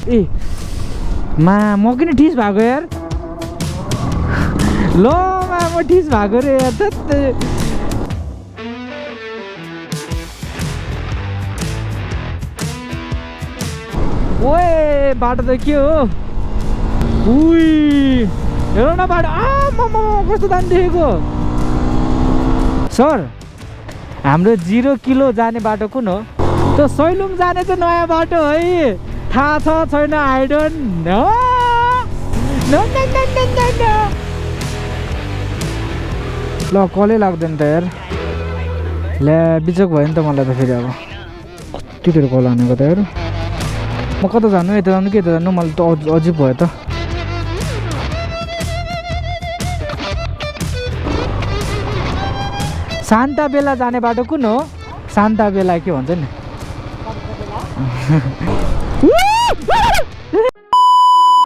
ए मा म किन ठिस भएको यार ल मा म ठिस भएको रे यार त ओए बाटो त के हो उई हेर न बाटो कस्तो दामी देखेको सर हाम्रो 0 किलो जाने बाटो कुन हो त्यो सैलुङ जाने चाहिँ नयाँ बाटो है थाहा छ छैन आई डोन्ट नो ल कलै लाग्दैन त यार ल्या बिचक भयो नि त मलाई त फेरि अब कतितिर कल हानेको त यार म कता जानु यता जानु के यता जानु मलाई त अजिब भयो त शान्ता बेला जाने बाटो कुन हो शान्ता बेला के भन्छ नि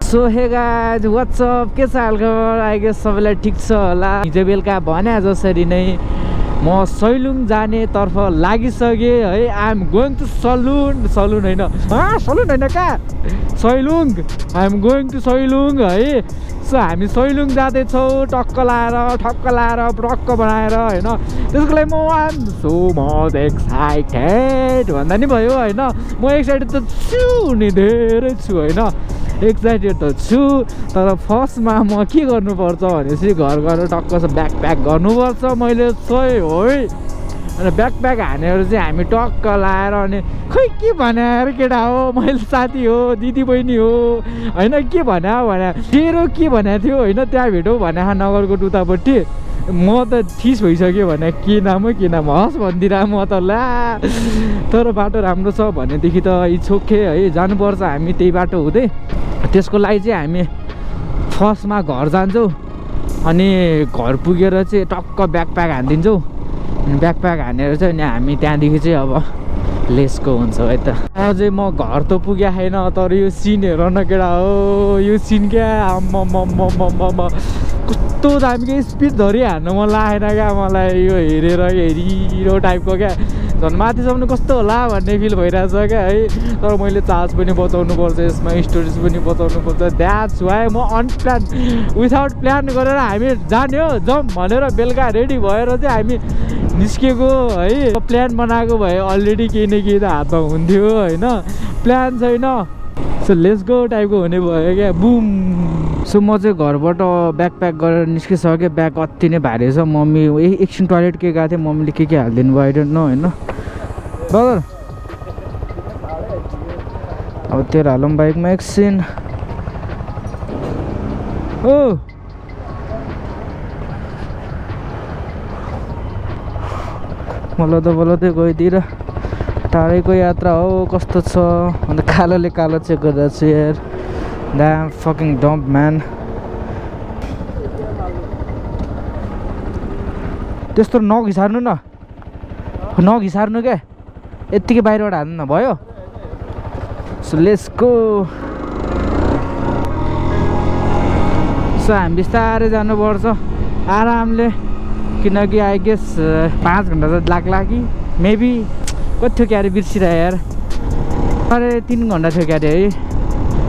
सो हे गाइज व्हाट्सअप के छ हालखबर आई गेस सबैलाई ठिक छ होला हिजो बेलुका भने जसरी नै म सैलुङ जाने तर्फ लागिसके है I am going to salon होइन सलुन होइन कहाँ salon I am going to salon है सो हामी सैलुङ जाँदैछौँ टक्क लाएर टक्क बनाएर होइन त्यसको लागि म I am so much excited भन्दा नि भयो होइन म एक्साइटेड त छु नि धेरै छु होइन एक्साइटेड त छु तर फर्स्टमा म के गर्नुपर्छ भनेपछि घर गएर टक्क ब्याक प्याक गर्नुपर्छ मैले सही हो है अनि ब्याक प्याक हानेर चाहिँ हामी टक्क लाएर अनि खै के भने केटा हो मैले साथी हो दिदी बहिनी हो होइन के भने तेरो के भनेको थियो होइन त्यहाँ भेटौँ भने नगरको उतापट्टि म त ठिस भइसक्यो भने के नाम हस् भनिदिएर म त ला तर बाटो राम्रो छ भनेदेखि त इच्छोखे है जानुपर्छ हामी त्यही बाटो हुँदै त्यसको लागि चाहिँ हामी फर्स्टमा घर जान्छौँ अनि घर पुगेर चाहिँ टक्क ब्याक प्याक हानिदिन्छौँ ब्याक प्याक हानेर चाहिँ अनि हामी त्यहाँदेखि चाहिँ अब लेसको हुन्छ है त अझै म घर त पुगे छैन तर यो सिन हेर न केटा हो यो सिन क्या आम्म कस्तो दामी स्पिड धरि हान्नु मन लागेन क्या मलाई यो हेरेर हेरिरो टाइपको क्या झन् माथिसम्म कस्तो होला भन्ने फिल भइरहेछ क्या है तर मैले चार्ज पनि बचाउनु पर्छ यसमा स्टोरेज पनि बचाउनु पर्छ द्याट्स वाइ म अनप्लान विदाउट प्लान गरेर हामी जाने हो जम्प भनेर बेलुका रेडी भएर चाहिँ हामी निस्केको है प्लान बनाएको भए अलरेडी केही न केही त हातमा हुन्थ्यो होइन प्लान छैन सो लेट्स गो टाइपको हुने भयो क्या बुम सो म चाहिँ घरबाट ब्याक प्याक गरेर निस्किसकेँ ब्याग अति नै भारी छ मम्मी एकछिन टोइलेट के गएको थिएँ मम्मीले के हालिदिनु भयो आइडोन्ट नो होइन बगर अब तेरो हालौँ बाइकमा एकछिन ओ बल्लदै गइदिएर टाढैको यात्रा हो कस्तो छ अन्त कालोले कालो चेक गरिरहेको छु यार द्याम फकिङ डम्प म्यान त्यस्तो नघिसार्नु न नघिसार्नु क्या यत्तिकै बाहिरबाट हाल्नु न भयो सो लेट्स गो सो हामी बिस्तारै जानुपर्छ आरामले किनकि आई गेस 5 घन्टा त लाग्ला कि मेबी कति थियो क्यारे बिर्सिरह यार अरे 3 घन्टा थियो क्यारे है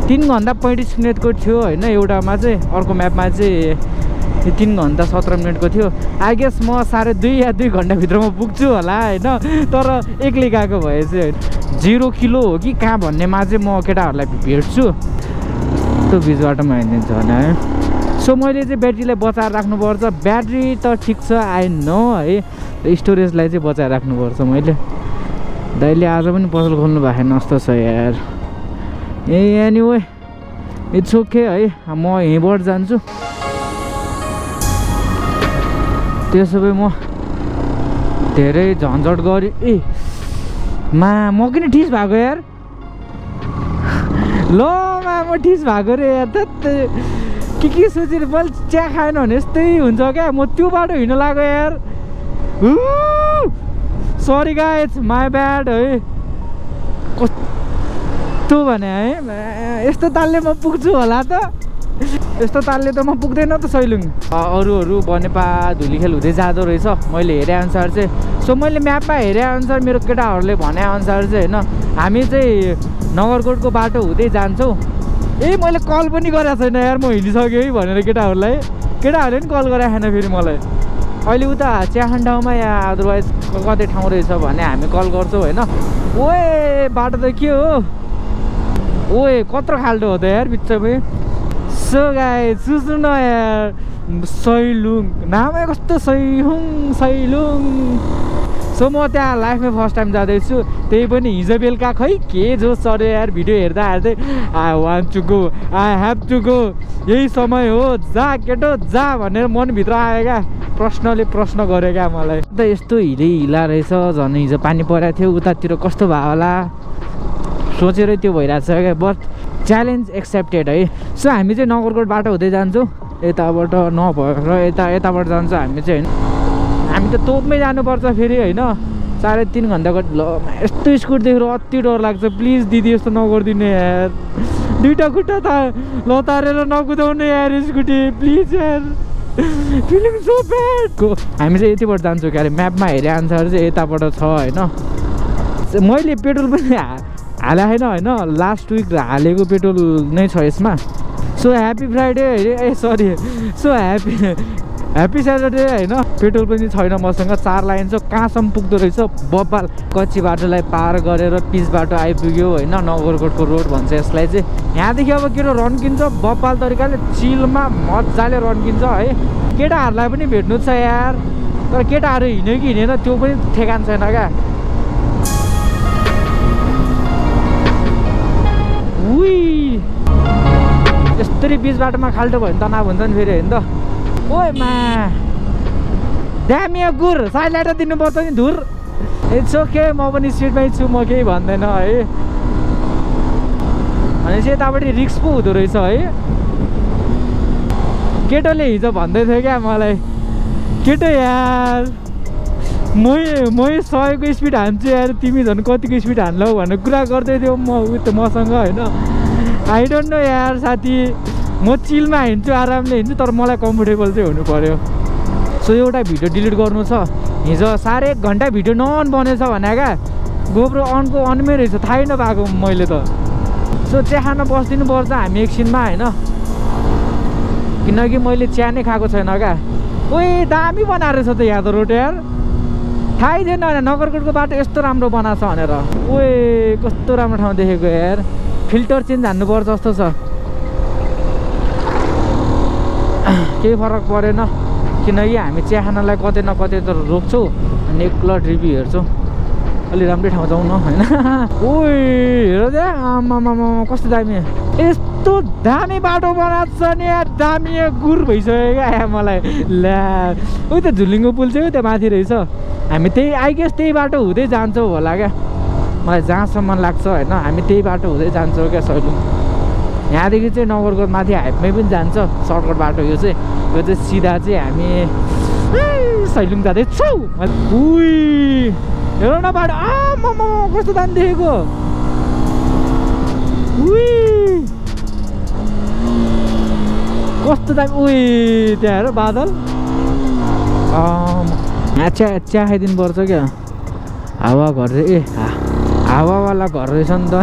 3 घन्टा 35 मिनटको थियो होइन एउटामा चाहिँ अर्को म्यापमा चाहिँ 3 घन्टा 17 मिनटको थियो आई गेस म 2.5 या 2 घन्टाभित्रमा पुग्छु होला होइन तर एक्लै गएको भए चाहिँ 0 किलो हो कि कहाँ भन्नेमा चाहिँ म केटाहरूलाई भेट्छु त्यो बिच बाटोमा हिँडिदिन्छ भने है सो मैले चाहिँ ब्याट्रीलाई बचाएर राख्नुपर्छ ब्याट्री त ठिक छ आई नो है स्टोरेजलाई चाहिँ बचाएर राख्नुपर्छ मैले दाइले आज पनि पसल खोल्नु भएको छैन जस्तो छ यार ए एनिवे इट्स ओके है म यहीँबाट जान्छु त्यसो भए म धेरै झन्झट गरेँ ए म किन ठिस भएको यार ल म ठिस भएको रे यार के सोचेर मैले चिया खाएन भने यस्तै हुन्छ क्या म त्यो बाटो हिँड्न लाग्यो यार सरी गाइज माई ब्याड है कस्तो भने है यस्तो तालले म पुग्छु होला त यस्तो तालले त म पुग्दैन त सैलुङ। अरूहरू बनेपा धुलीखेल हुँदै जाँदो रहेछ मैले हेरे अनुसार चाहिँ। सो मैले म्यापमा हेरे अनुसार मेरो केटाहरूले भने अनुसार चाहिँ होइन हामी चाहिँ नगरकोटको बाटो हुँदै जान्छौँ। मैले कल पनि गरेको छैन यार, म हिँडिसकेँ है भनेर केटाहरूले पनि कल गरेको छैन फेरि मलाई। अहिले उता चियाखान ठाउँमा या अदरवाइज कतै ठाउँ रहेछ भने हामी कल गर्छौँ होइन। ओए बाटो त के हो, ओए कत्रो खाल्टो हो त यार बिचमै। सो गाइस सुन्नु न यार, सैलुङ नामै कस्तो सैलुङ। सो म त्यहाँ लाइफमा फर्स्ट टाइम जाँदैछु, त्यही पनि हिजो बेलुका खै के जो चढ्यो यार। भिडियो हेर्दा I want to go, I have to go, यही समय हो, जा केटो जा भनेर मनभित्र आयो क्या। प्रश्न गऱ्यो क्या मलाई त। यस्तो हिला रहेछ, झन् हिजो पानी परेको थियो उतातिर कस्तो भयो होला सोचेरै त्यो भइरहेको छ क्या। बट च्यालेन्ज एक्सेप्टेड है। सो हामी चाहिँ नगरकोट बाटो हुँदै जान्छौँ, यताबाट नभएर यताबाट जान्छौँ हामी चाहिँ होइन। हामी त तोपमै जानुपर्छ फेरि होइन, 3.5 घन्टाको। ल यस्तो स्कुट देखेर अति डर लाग्छ, प्लिज दिदी यस्तो नगरिदिनु यार। दुईवटा खुट्टा लतारेर नकुदाउने यार स्कुटी प्लिज यार, फिलिङ सो ब्याड। हामी चाहिँ यतिबाट जान्छौँ क्या अरे, म्यापमा हेरे अनुसार चाहिँ यताबाट छ होइन। मैले पेट्रोल पनि हालेको छैन होइन, लास्ट विक हालेको पेट्रोल नै छ यसमा। So happy Friday sorry, so happy Saturday होइन। पेट्रोल पनि छैन मसँग, 4 लाइन छ। कहाँसम्म पुग्दो रहेछ बब्बाल। कच्ची बाटोलाई पार गरेर पिच बाटो आइपुग्यो होइन, नगरकोटको रोड भन्छ यसलाई चाहिँ। यहाँदेखि अब केटो रन्किन्छ बब्बाल तरिकाले, चिलमा मजाले रन्किन्छ है। केटाहरूलाई पनि भेट्नु छ यार, तर केटाहरू हिँड्यो कि हिँडेन त्यो पनि ठेगान छैन क्या। उही यस्तरी बिच बाटोमा खाल्टो भयो भने तनाव हुन्छ नि फेरि होइन त। ओए मा ड्यामिया गुर साइड लाइट दिनुपर्छ नि धुर। इट्स ओके, म पनि सिटमै छु, म केही भन्दैन है। भनेपछि यतापट्टि रिक्स पो हुँदो रहेछ है। केटोले हिजो भन्दै थियो क्या मलाई, केटो यार मै 100को स्पिड हान्छु यार, तिमी झन् कतिको स्पिड हान्लौ भनेर कुरा गर्दै थियो मसँग होइन। आई डोन्ट नो यार साथी, म चिलमा हिँड्छु, आरामले हिँड्छु, तर मलाई कम्फोर्टेबल चाहिँ हुनु पर्यो। सो एउटा भिडियो डिलिट गर्नु छ। हिजो 1.5 घन्टा भिडियो नअन बनेछ भने क्या, गोप्रो अनको अनमै रहेछ, थाहै नपाएको मैले त। सो चिया खान बसिदिनु पर्छ हामी एकछिनमा होइन, किनकि मैले चिया नै खाएको छैन क्या। ओए दामी बनाएर रहेछ त यहाँ त रोड यार, थाहै थिएन होइन नगरकोटको बाटो यस्तो राम्रो बनाएको छ भनेर। ओए कस्तो राम्रो ठाउँ देखेको यार, फिल्टर चेन्ज हान्नुपर्छ जस्तो छ। केही फरक परेन, किनकि हामी चिया खानालाई कतै न कतै त रोक्छौँ अनि एकलट रिभ्यू हेर्छौँ। अलि राम्रै ठाउँ जाउँ न होइन। ओए हेर त्यहाँ, आमामामा कस्तो दामी, यस्तो दामी बाटो बनाएको छ नि यार, दामी गुर भइसक्यो क्या मलाई। ल्या उही त झुलिङको पुल चाहिँ त्यहाँ माथि रहेछ। हामी त्यही आई गेस त्यही बाटो हुँदै जान्छौँ होला क्या, मलाई जहाँसम्म लाग्छ होइन। हामी त्यही बाटो हुँदै जान्छौँ क्या सैलुङ। यहाँदेखि चाहिँ नगरकोट माथि हाइटमै पनि जान्छ, सर्टकट बाटो यो चाहिँ सिधा चाहिँ हामी सैलुङ जाँदैछौँ। उही हेर न बाटो, आमामा कस्तो दामी देखेको। उही कस्तो दामी, उही त्यहाँ हेर बादल। चिया खाइदिनु पर्छ क्या, हावा घर चाहिँ हावावाला घर रहेछ नि त।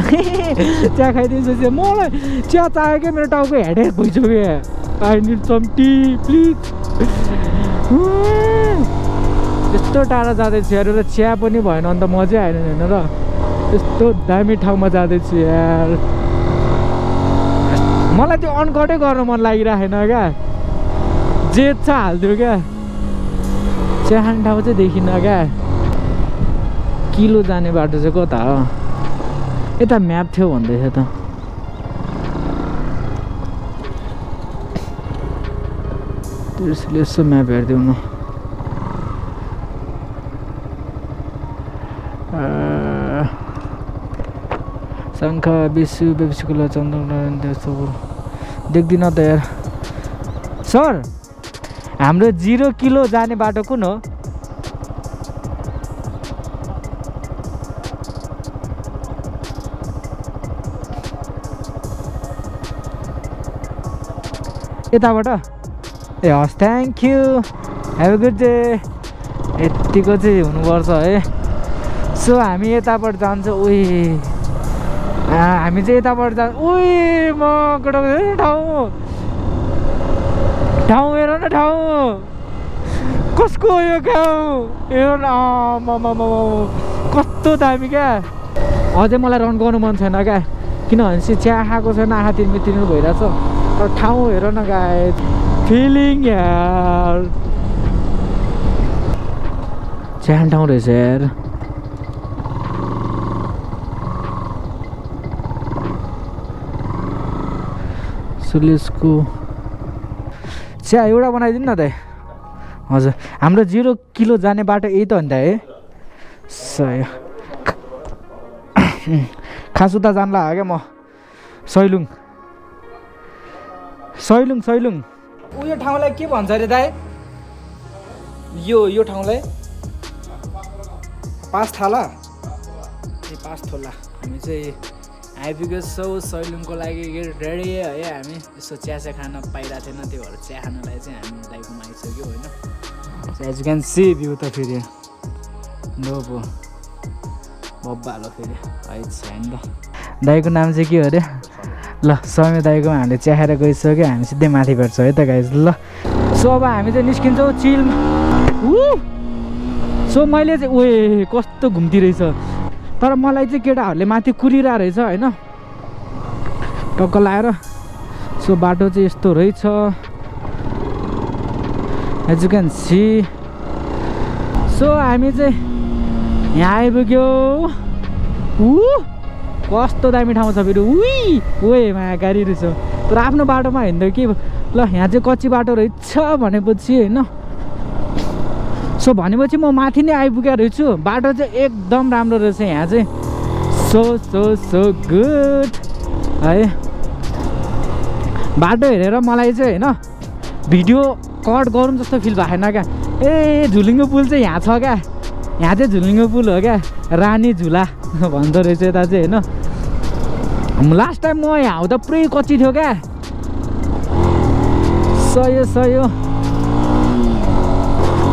चिया खाइदिन्छु, मलाई चिया चाहियो क्या, मेरो टाउको हेडेक भइसक्यो। I need some tea please. यस्तो टाढा जाँदैछु यार, र चिया पनि भएन अन्त मजै आएन होइन र। यस्तो दामी ठाउँमा जाँदैछु यार, मलाई त्यो अनकटै गर्न मन लागिरहेन क्या, जे छ हालिदियो क्या। चिया खाने ठाउँ चाहिँ देखिनँ क्या। किलो जाने बाटो चाहिँ कता हो, यता म्याप थियो भन्दै थियो त। त्यसले यसो म्याप हेरिदिउँ न। शङ्ख बेबिसकुला चन्द्रनारायण देख्दिनँ त यार। सर हाम्रो 0 किलो जाने बाटो कुन हो? यताबाट ए हस् thank you have a good day यतिको चाहिँ हुनुपर्छ है सो हामी यताबाट जान्छौँ उही हामी चाहिँ यताबाट उही म ठाउँ हेर न ठाउँ कसको यो गाउँ हेर न कस्तो दामी क्या अझै मलाई रन गर्नु मन छैन क्या किनभने चाहिँ चिया खाएको छैन आँखा तिर्मिर भइरहेछ तर ठाउँ हेर न गाइस फिलिङ यार चिया ठाउँ रहेछ यार सुलिसको चिया एउटा बनाइदिनु न त हजुर हाम्रो 0 किलो जाने बाटो यही त हो नि त है सही खासु त जान्ला हो क्या म सैलुङ उयो ठाउँलाई के भन्छ अरे दाइ यो ठाउँलाई पाँच थाला ए पाँच थोला हामी चाहिँ आइपुगेको छौँ सैलुङको लागि रेडी है हामी यसो चिया खान पाइरहेको थिएन त्यो भएर चिया खानलाई चाहिँ हामी दाइकोमा आइसक्यो होइन as you can see view त फेरि नोबो बब्बालो फेरि है छैन त दाइको नाम चाहिँ के हो अरे ल समय दाइकोमा हामीले चिया खाएर गइसक्यो हामी सिधै माथि भेट्छ है त गाइज ल सो अब हामी चाहिँ निस्किन्छौँ चिल सो मैले चाहिँ ओए कस्तो घुम्ती रहेछ तर मलाई चाहिँ केटाहरूले माथि कुरिरहेको रहेछ होइन टक्क लाएर सो बाटो चाहिँ यस्तो रहेछ as you can see so हामी चाहिँ यहाँ आइपुग्यो कस्तो दामी ठाउँ छ फेरि ओए माया गाडी रहेछ तर आफ्नो बाटोमा हिँड्दै के ल यहाँ चाहिँ कच्ची बाटो रहेछ भनेपछि होइन सो भनेपछि म माथि नै आइपुगेको रहेछु बाटो चाहिँ एकदम राम्रो रहेछ यहाँ चाहिँ सो गुड है बाटो हेरेर मलाई चाहिँ होइन भिडियो कट गरौँ जस्तो फिल भएन क्या ए झुलिङ्गो पुल चाहिँ यहाँ छ क्या यहाँ चाहिँ झुलिङ्गो पुल हो क्या रानी झुला भन्दो रहेछ यता चाहिँ होइन लास्ट टाइम म यहाँ आउँदा पुरै कच्ची थियो क्या सयो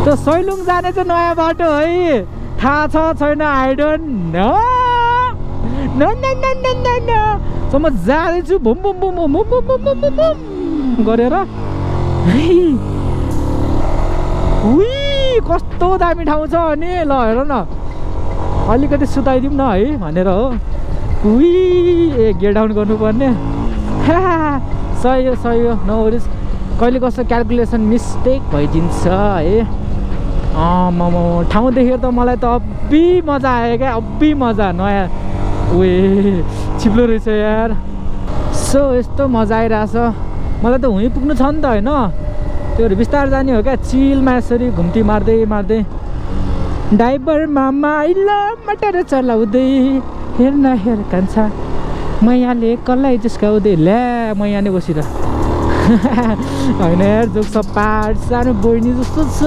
त्यो सैलुङ जाने चाहिँ नयाँ बाटो है थाहा छ छैन आई डोन्ट नो सो म जाँदैछु boom boom boom boom boom boom boom boom गरेर कस्तो दामी ठाउँ छ अनि ल हेर न अलिकति सुताइदिउँ न है भनेर हो ए गेट डाउन गर्नुपर्ने सही हो नो वरिज कहिले कस्तो क्यालकुलेसन मिस्टेक भइदिन्छ है ठाउँ देखेर त मलाई त अब्बी मजा आयो क्या अब्बी मजा नयाँ चिप्लो रहेछ यार सो यस्तो मजा आइरहेछ मलाई त हुँ पुग्नु छ नि त होइन त्योहरू बिस्तार जाने हो क्या चिलमा यसरी घुम्ती मार्दै ड्राइभर मामा इल्ला मटर चलाउँदै हेर न हेर कान्छा मैयाले कसलाई जिस्काउँदै ल्या मैया नै बसिर होइन यार जोक सब पार्ट सानो बहिनी जस्तो छ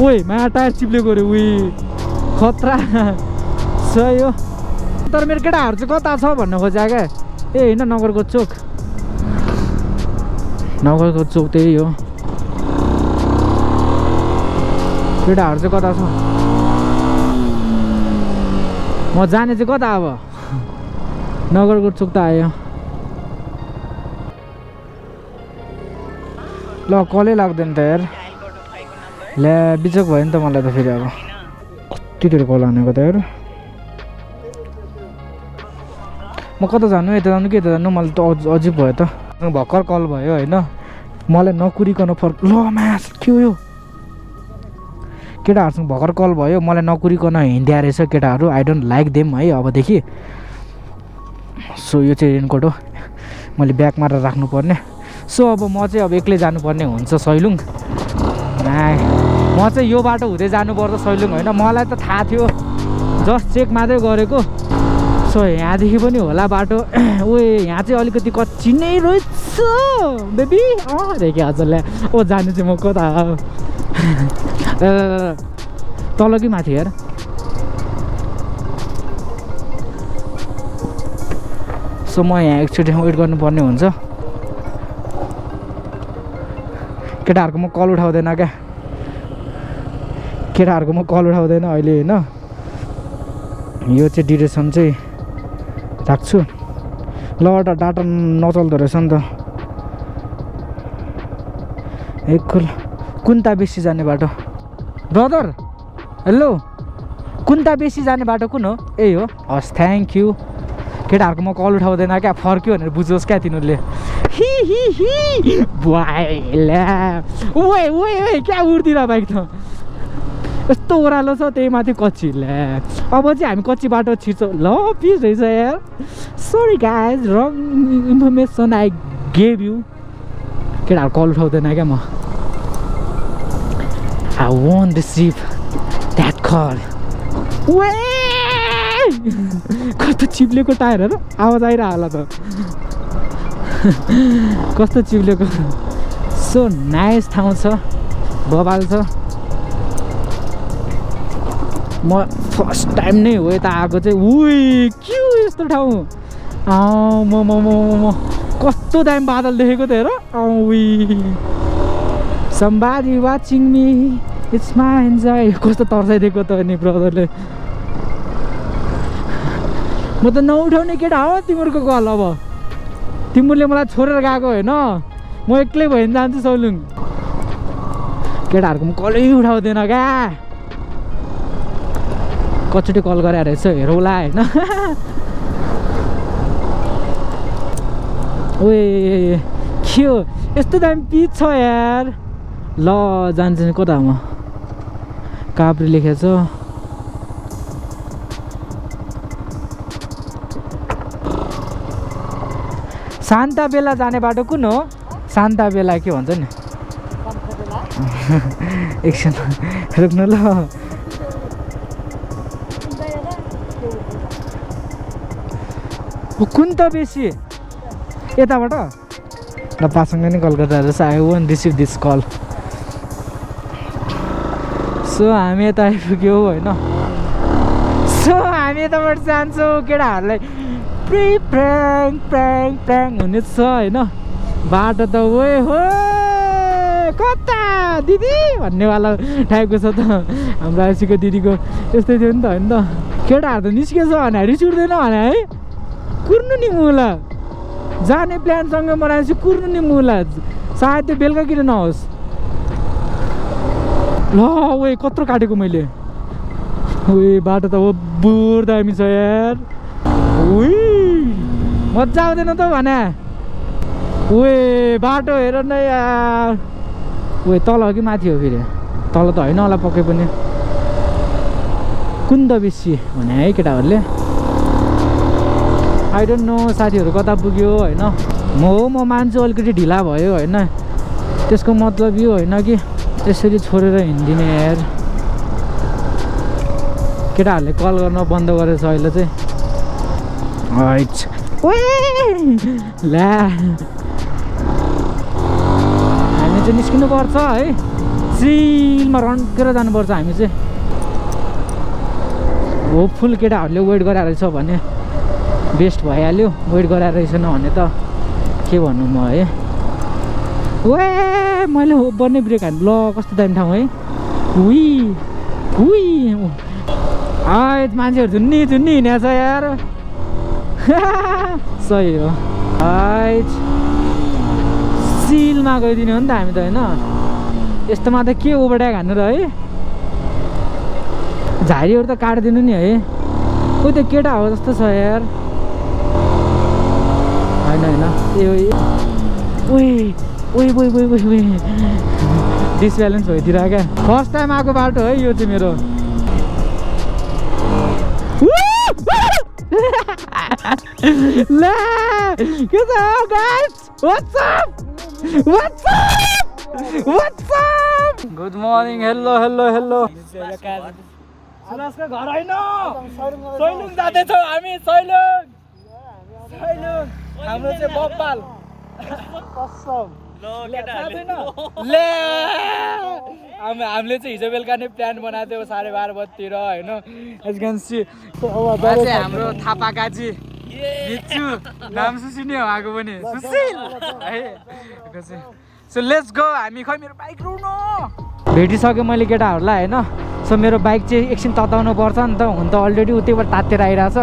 ओए माया टायर चिप्लेको रे खतरा सही हो तर मेरो केटाहरू चाहिँ कता छ भन्न खोजेको क्या ए होइन नगरको चोक त्यही हो केटाहरू चाहिँ कता छ म जाने चाहिँ कता अब नगरको चोक त आयो ल कलै लाग्दैन त यार ल्या बिचक भयो नि त मलाई त फेरि अब कति धेरै कल हानेको त यार म कता जानु यता जानु कि यता जानु मलाई त अजिब भयो त भर्खर कल भयो होइन मलाई नकुरिकन फर्क ल म्यास के हो यो केटाहरूसँग भर्खर कल भयो मलाई नकुरिकन हिँड्या रहेछ केटाहरू आई डोन्ट लाइक देम है अबदेखि सो यो चाहिँ रेनकोट हो मैले ब्याग मारेर राख्नुपर्ने सो अब म चाहिँ अब एक्लै जानुपर्ने हुन्छ सैलुङ म चाहिँ यो बाटो हुँदै जानुपर्छ सैलुङ होइन मलाई त थाहा थियो जस्ट चेक मात्रै गरेको सो यहाँदेखि पनि होला बाटो यहाँ चाहिँ अलिकति कच्ची नै रहेछ बेबी रेखे हजुरलाई जाने चाहिँ म कता तल कि माथि यार सो सो म यहाँ एकचोटि वेट गर्नुपर्ने हुन्छ केटाहरूको म कल उठाउँदैन क्या केटाहरूको म कल उठाउँदैन अहिले होइन यो चाहिँ ड्युरेसन चाहिँ राख्छु ल डाटा नचल्दो रहेछ नि त एकल कुन्ता बेसी जाने बाटो ब्रदर हेलो कुन्ता बेसी जाने बाटो कुन हो यही हो हस् थ्याङ्क यू केटाहरूको म कल उठाउँदैन क्या फर्क्यो भनेर बुझोस् क्या तिनीहरूले हि हि हि क्या उड्दिन बाइक त यस्तो ओह्रालो छ त्यही माथि कच्ची ल्या अब चाहिँ हामी कच्ची बाटो छिर्छौँ ल प्लिज रहेछ यार sorry guys wrong information I gave you केटाहरू कल उठाउँदैन क्या म I won't receive that call वे कस्तो चिप्लेको टायरहरू आवाज आइरह होला त कस्तो चिप्लेको सो नाइस ठाउँ छ बबाल छ म फर्स्ट टाइम नै हो यता आएको चाहिँ उही के हो यस्तो ठाउँ म कस्तो दामी बादल देखेको त हेर somebody watching me it's my enjoy कस्तो तर्साइदिएको त नि ब्रदरले म त नउठाउने केटा हो तिमीहरूको कल अब तिमीहरूले मलाई छोडेर गएको होइन म एक्लै भयो भने जान्छु सौलुङ केटाहरूको म कलै उठाउँदैन क्या कचोटि कल गरे रहेछ हेरौँला होइन ओए के हो यस्तो दामी पिच छ यार ल जान्छु नि कता म काभ्रे लेखेछ शान्ता बेला जाने बाटो कुन हो शान्ता बेला के भन्छ नि एकछिन रोक्नु ल कुन त बेसी यताबाट र पासँग नि कल गर्दा रहेछ I won't receive this call so हामी यता आइपुग्यो होइन सो हामी यताबाट जान्छौँ केटाहरूलाई प्र्याङ हुने छ होइन बाटो त ओए हो कता दिदी भन्नेवाला टाइपको छ त हाम्रो आइसीको दिदीको यस्तै थियो नि त होइन त केटाहरू त निस्केछ भने रिस उठ्दैन भने है कुर्नु नि मुला जाने प्लानसँग बनाएपछि कुर्नु नि मुला सायद त्यो बेलुका किन नहोस् ल ओए कत्रो काटेको मैले ओए बाटो त हो बुर दामी छ यार उही मजा आउँदैन त भने ओए बाटो हेर न यार ओए तल हो कि माथि हो फेरि तल त होइन होला पक्कै पनि कुन त बेसी भने है केटाहरूले आई डोन्ट नो साथीहरू कता पुग्यो होइन म मान्छु अलिकति ढिला भयो होइन त्यसको मतलब यो होइन कि त्यसरी छोडेर हिँडिदिने यार केटाहरूले कल गर्न बन्द गरेछ अहिले चाहिँ ला हामी चाहिँ निस्किनुपर्छ है चिलमा रन्केर जानुपर्छ हामी चाहिँ होपफुल केटाहरूले वेट गराएर रहेछ भने बेस्ट भइहाल्यो वेट गराएर रहेछन भने त के भन्नु म है वे मैले बन्ने ब्रेक हान्नु ल कस्तो दामी ठाउँ है मान्छेहरू झुन्नी हिँडेको छ यार सही हो सिलमा गइदिने हो नि त हामी त होइन यस्तोमा त के ओभरट्याक हान्नु र है झारीहरू त काटिदिनु नि है कोही त केटा हो जस्तो छ यार होइन डिसब्यालेन्स भइदिएर क्या फर्स्ट टाइम आएको बाटो है यो चाहिँ मेरो ला के छ guys what's up good morning hello सुनासको घर होइन सैलुङ जाँदैछौँ हामी सैलुङ हाम्रो चाहिँ बब्बाल हामीले चाहिँ हिजो बेलुका नै प्लान बनाएको थियो 12:30 बजीतिर होइन हाम्रो थापा काजी नाम सुसिने हो आएको पनि सुशील है सो लेट्स गो हामी खै मेरो बाइक रुनु भेटिसक्यो मैले केटाहरूलाई होइन सो मेरो बाइक चाहिँ एकछिन तताउनु पर्छ नि त हुन त अलरेडी उतैबाट तातेर आइरहेछ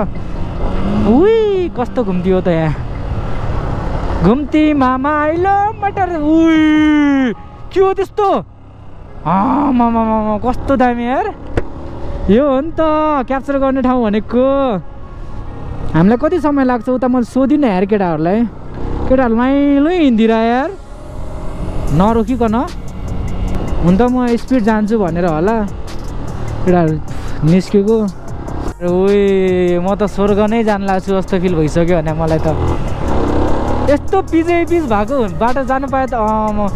उही कस्तो घुम्ती हो त यहाँ घुम्ती मामा आइलो मटर उही के हो त्यस्तो मामा कस्तो दामी यार यो हो नि त क्याप्चर गर्ने ठाउँ भनेको हामीलाई कति समय लाग्छ उता मैले सोधिनँ यार केटाहरूलाई केटाहरू माइलो हिँडिदिएर यार नरोकिकन हुन त म स्पिड जान्छु भनेर होला केटाहरू निस्केको ओइ म त स्वर्ग नै जान लाग्छु जस्तो फिल भइसक्यो भने मलाई त यस्तो पिजै पिस भएको बाटो जानु पाए त म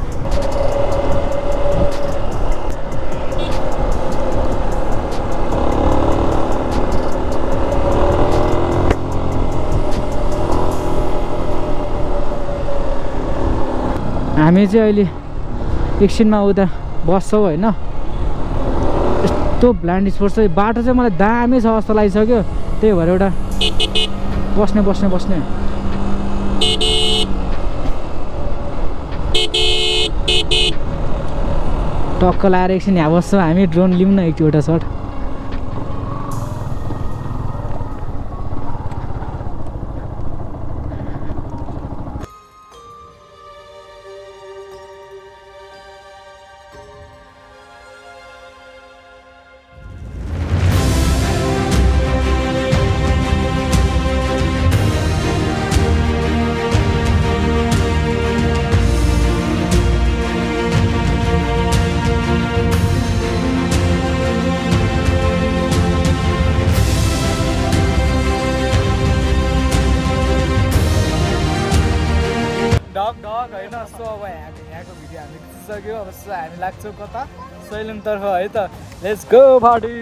हामी चाहिँ अहिले एकछिनमा उता बस्छौँ होइन यस्तो ब्लाइन्ड स्पोर्ट्स चाहिँ बाटो चाहिँ मलाई दामी छ जस्तो लागिसक्यो त्यही भएर एउटा बस्ने टक्क लाएर एकछिन यहाँ बस्छौँ हामी ड्रोन लिउँ न एउटा सर्ट डग होइन सो अब यहाँको भिडियो हामी खिचिसक्यो अब सो हामी लाग्छौँ कता सैलुङतर्फ है त लेट्स गो पार्टी